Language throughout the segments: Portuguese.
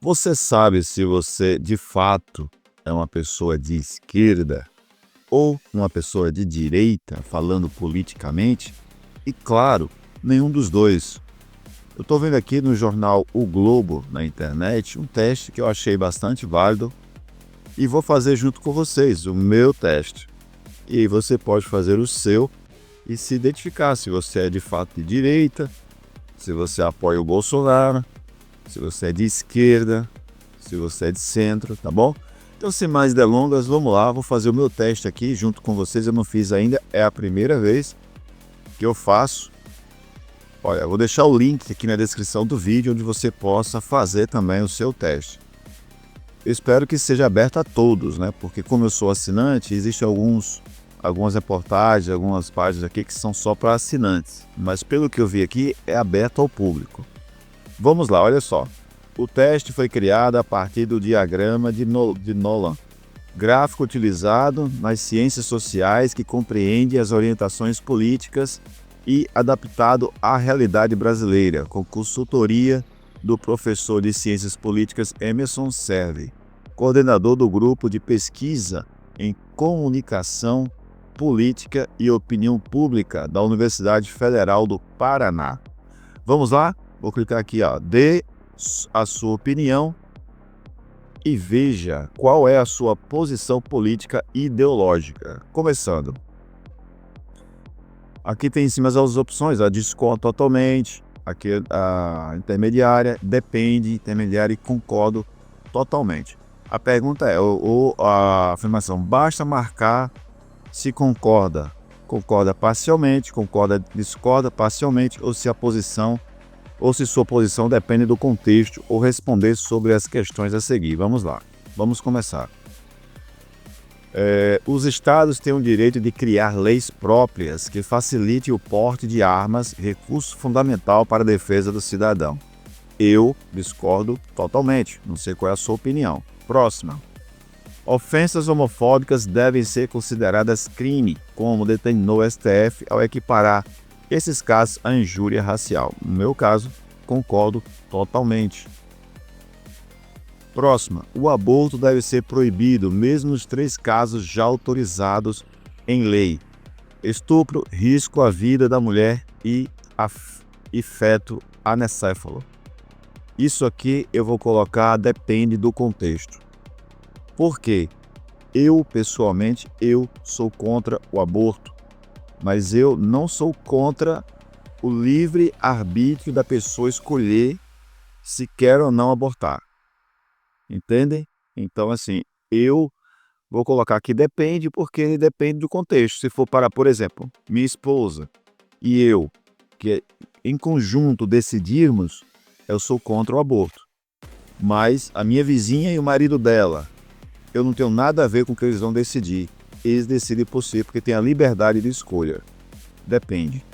Você sabe se você, de fato, é uma pessoa de esquerda ou uma pessoa de direita, falando politicamente? E claro, nenhum dos dois. Eu estou vendo aqui no jornal O Globo, na internet, um teste que eu achei bastante válido e vou fazer junto com vocês o meu teste. E aí você pode fazer o seu e se identificar se você é de fato de direita, se você apoia o Bolsonaro, se você é de esquerda, se você é de centro, tá bom? Então, sem mais delongas, vamos lá, vou fazer o meu teste aqui junto com vocês. Eu não fiz ainda, é a primeira vez que eu faço. Olha, eu vou deixar o link aqui na descrição do vídeo onde você possa fazer também o seu teste. Eu espero que seja aberto a todos, né? Porque como eu sou assinante, existem algumas reportagens, algumas páginas aqui que são só para assinantes. Mas pelo que eu vi aqui, é aberto ao público. Vamos lá, olha só. O teste foi criado a partir do diagrama de Nolan, gráfico utilizado nas ciências sociais que compreende as orientações políticas e adaptado à realidade brasileira, com consultoria do professor de Ciências Políticas Emerson Serve, coordenador do grupo de pesquisa em comunicação, política e opinião pública da Universidade Federal do Paraná. Vamos lá? Vou clicar aqui, ó, dê a sua opinião e veja qual é a sua posição política e ideológica. Começando. Aqui tem em cima as opções, a discordo totalmente, aqui a intermediária, depende, intermediária e concordo totalmente. A pergunta é, a afirmação, basta marcar se concorda. Concorda parcialmente, discorda parcialmente, ou se sua posição depende do contexto, ou responder sobre as questões a seguir. Vamos lá, vamos começar. Os estados têm o direito de criar leis próprias que facilitem o porte de armas, recurso fundamental para a defesa do cidadão. Eu discordo totalmente, não sei qual é a sua opinião. Próxima. Ofensas homofóbicas devem ser consideradas crime, como determinou o STF ao equiparar esses casos à injúria racial. No meu caso, concordo totalmente. Próxima. O aborto deve ser proibido, mesmo nos 3 casos já autorizados em lei: estupro, risco à vida da mulher e feto anencefalo. Isso aqui eu vou colocar depende do contexto. Por quê? Eu, pessoalmente, eu sou contra o aborto, mas eu não sou contra o livre arbítrio da pessoa escolher se quer ou não abortar. Entendem? Então, assim, eu vou colocar aqui depende, porque depende do contexto. Se for para, por exemplo, minha esposa e eu, que em conjunto decidirmos, eu sou contra o aborto. Mas a minha vizinha e o marido dela, eu não tenho nada a ver com o que eles vão decidir. Eles decidem por si, porque tem a liberdade de escolha. Depende.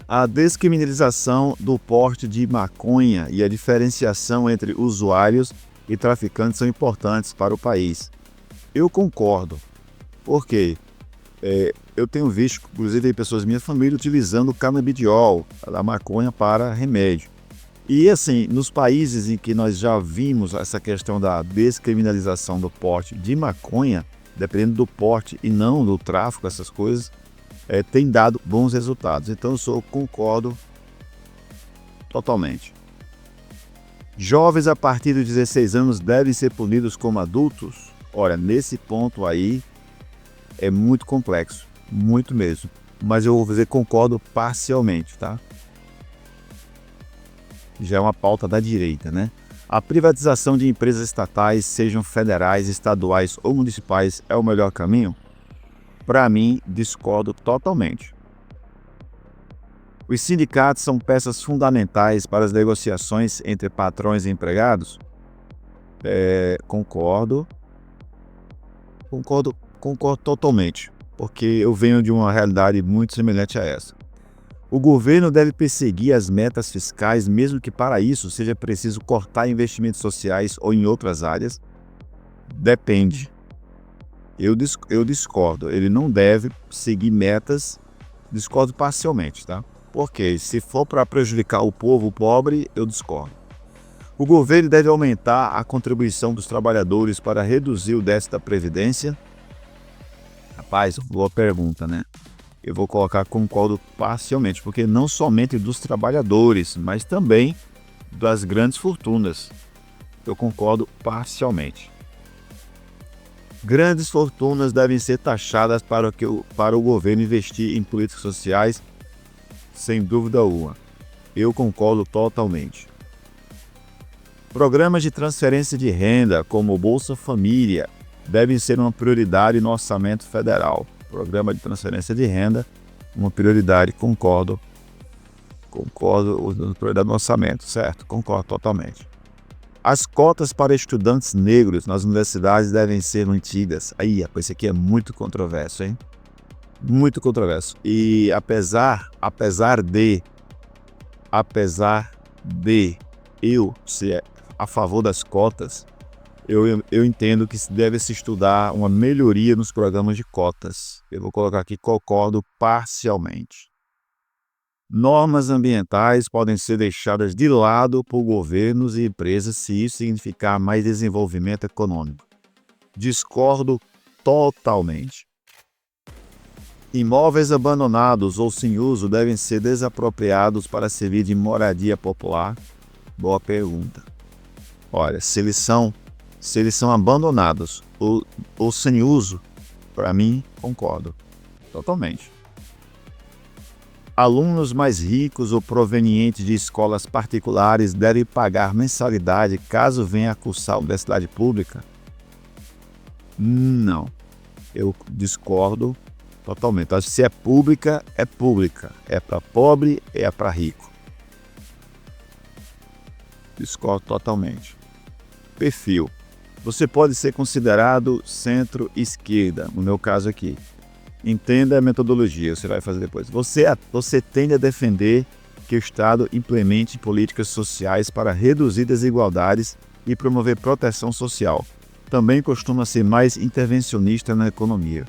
A descriminalização do porte de maconha e a diferenciação entre usuários e traficantes são importantes para o país. Eu concordo. Por quê? Eu tenho visto, inclusive, pessoas da minha família utilizando o canabidiol, a maconha, para remédio. E assim, nos países em que nós já vimos essa questão da descriminalização do porte de maconha, dependendo do porte e não do tráfico, essas coisas, tem dado bons resultados. Então eu concordo totalmente. Jovens a partir dos 16 anos devem ser punidos como adultos? Olha, nesse ponto aí é muito complexo, muito mesmo. Mas eu vou dizer concordo parcialmente, tá? Já é uma pauta da direita, né? A privatização de empresas estatais, sejam federais, estaduais ou municipais, é o melhor caminho? Para mim, discordo totalmente. Os sindicatos são peças fundamentais para as negociações entre patrões e empregados? Concordo totalmente, porque eu venho de uma realidade muito semelhante a essa. O governo deve perseguir as metas fiscais, mesmo que para isso seja preciso cortar investimentos sociais ou em outras áreas? Depende. Eu discordo. Ele não deve seguir metas, discordo parcialmente, tá? Porque se for para prejudicar o povo pobre, eu discordo. O governo deve aumentar a contribuição dos trabalhadores para reduzir o déficit da Previdência? Rapaz, boa pergunta, né? Eu vou colocar concordo parcialmente, porque não somente dos trabalhadores, mas também das grandes fortunas. Eu concordo parcialmente. Grandes fortunas devem ser taxadas para o governo investir em políticas sociais, sem dúvida alguma. Eu concordo totalmente. Programas de transferência de renda, como o Bolsa Família, devem ser uma prioridade no orçamento federal. Programa de transferência de renda, uma prioridade, concordo, prioridade no orçamento, certo? Concordo totalmente. As cotas para estudantes negros nas universidades devem ser mantidas. Aí, rapaz, isso aqui é muito controverso, hein? Muito controverso. E apesar de eu ser a favor das cotas, eu entendo que deve se estudar uma melhoria nos programas de cotas. Eu vou colocar aqui, concordo parcialmente. Normas ambientais podem ser deixadas de lado por governos e empresas se isso significar mais desenvolvimento econômico. Discordo totalmente. Imóveis abandonados ou sem uso devem ser desapropriados para servir de moradia popular? Boa pergunta. Olha, se eles são abandonados ou sem uso, para mim, concordo totalmente. Alunos mais ricos ou provenientes de escolas particulares devem pagar mensalidade caso venha a cursar a universidade pública? Não, eu discordo totalmente. Acho que se é pública, é pública. É para pobre, é para rico. Discordo totalmente. Perfil. Você pode ser considerado centro-esquerda, no meu caso aqui. Entenda a metodologia, você vai fazer depois. Você tende a defender que o Estado implemente políticas sociais para reduzir desigualdades e promover proteção social. Também costuma ser mais intervencionista na economia.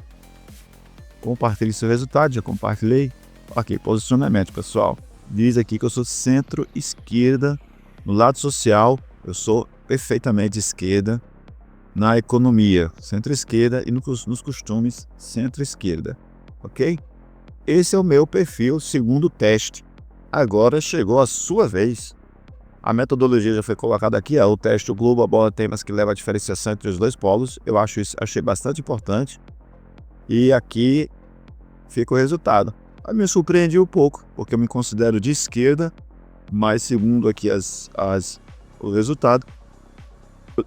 Compartilhe seu resultado, já compartilhei. Ok, posicionamento, pessoal. Diz aqui que eu sou centro-esquerda. No lado social, eu sou perfeitamente esquerda. Na economia, centro-esquerda, e nos costumes, centro-esquerda. Ok? Esse é o meu perfil segundo o teste. Agora chegou a sua vez. A metodologia já foi colocada aqui, o teste, o globo aborda temas que levam à diferenciação entre os dois polos. Eu achei bastante importante. E aqui fica o resultado. Me surpreendi um pouco, porque eu me considero de esquerda, mas segundo aqui o resultado,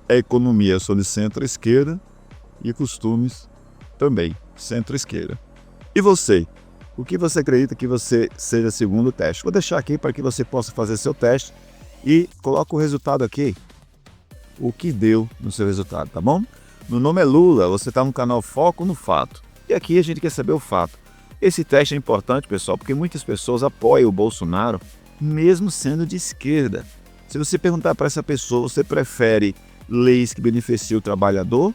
a economia eu sou de centro-esquerda e costumes também centro-esquerda. E você? O que você acredita que você seja segundo o teste? Vou deixar aqui para que você possa fazer seu teste e coloque o resultado aqui. O que deu no seu resultado, tá bom? Meu nome é Lula, você está no canal Foco no Fato. E aqui a gente quer saber o fato. Esse teste é importante, pessoal, porque muitas pessoas apoiam o Bolsonaro, mesmo sendo de esquerda. Se você perguntar para essa pessoa, você prefere leis que beneficiam o trabalhador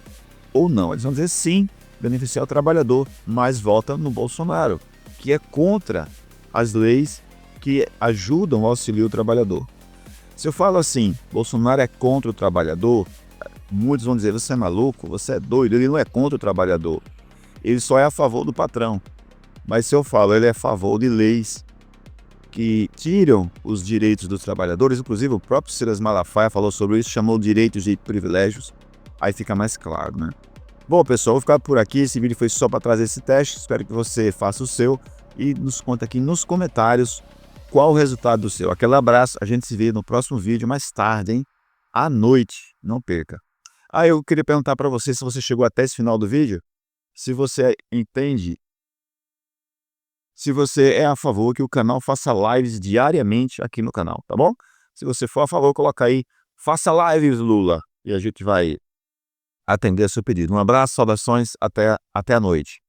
ou não? Eles vão dizer sim, beneficiar o trabalhador, mas vota no Bolsonaro, que é contra as leis que ajudam a auxiliar o trabalhador. Se eu falo assim, Bolsonaro é contra o trabalhador, muitos vão dizer, você é maluco, você é doido, ele não é contra o trabalhador, ele só é a favor do patrão. Mas se eu falo, ele é a favor de leis que tiram os direitos dos trabalhadores, inclusive o próprio Silas Malafaia falou sobre isso, chamou direitos de privilégios, aí fica mais claro, né? Bom, pessoal, vou ficar por aqui, esse vídeo foi só para trazer esse teste, espero que você faça o seu e nos conta aqui nos comentários qual o resultado do seu. Aquele abraço, a gente se vê no próximo vídeo mais tarde, hein? À noite, não perca. Eu queria perguntar para você se você chegou até esse final do vídeo, se você entende, se você é a favor que o canal faça lives diariamente aqui no canal, tá bom? Se você for a favor, coloca aí, faça lives, Lula, e a gente vai atender seu pedido. Um abraço, saudações, até a noite.